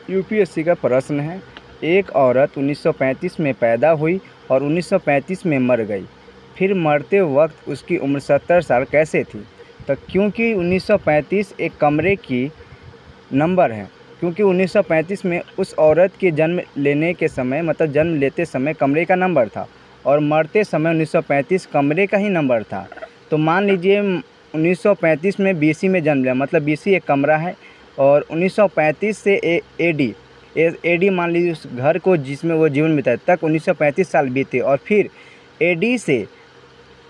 UPSC का प्रश्न है। एक औरत 1935 में पैदा हुई और 1935 में मर गई, फिर मरते वक्त उसकी उम्र 70 साल कैसे थी? तो क्योंकि 1935 एक कमरे की नंबर है, क्योंकि 1935 में उस औरत के जन्म लेने के समय मतलब जन्म लेते समय कमरे का नंबर था और मरते समय 1935 कमरे का ही नंबर था। तो मान लीजिए 1935 में बीसी में जन्म लिया, मतलब बीसी एक कमरा है और 1935 से एडी मान लीजिए उस घर को जिसमें वो जीवन बिताए तक 1935 साल बीते और फिर एडी से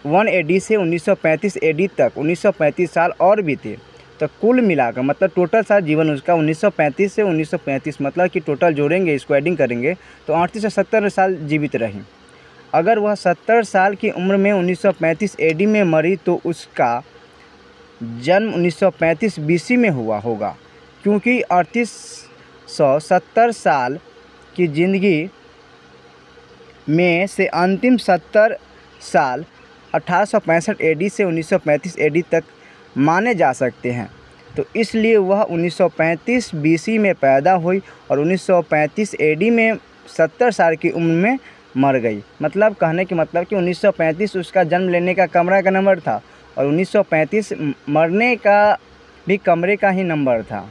1 AD से 1935 AD तक 1935 साल और बीते। तो कुल मिलाकर मतलब टोटल साल जीवन उसका 1935 से 1935 मतलब कि टोटल जोड़ेंगे, इसको एडिंग करेंगे तो 38 से 70 साल जीवित रही। अगर वह 70 साल की उम्र में 1935 AD में मरी तो उसका जन्म 1935 BC में हुआ होगा, क्योंकि 3870 साल की ज़िंदगी में से अंतिम 70 साल 1865 AD से 1935 AD तक माने जा सकते हैं। तो इसलिए वह 1935 BC में पैदा हुई और 1935 AD में 70 साल की उम्र में मर गई। मतलब कहने की मतलब कि 1935 उसका जन्म लेने का कमरा का नंबर था और 1935 मरने का भी कमरे का ही नंबर था।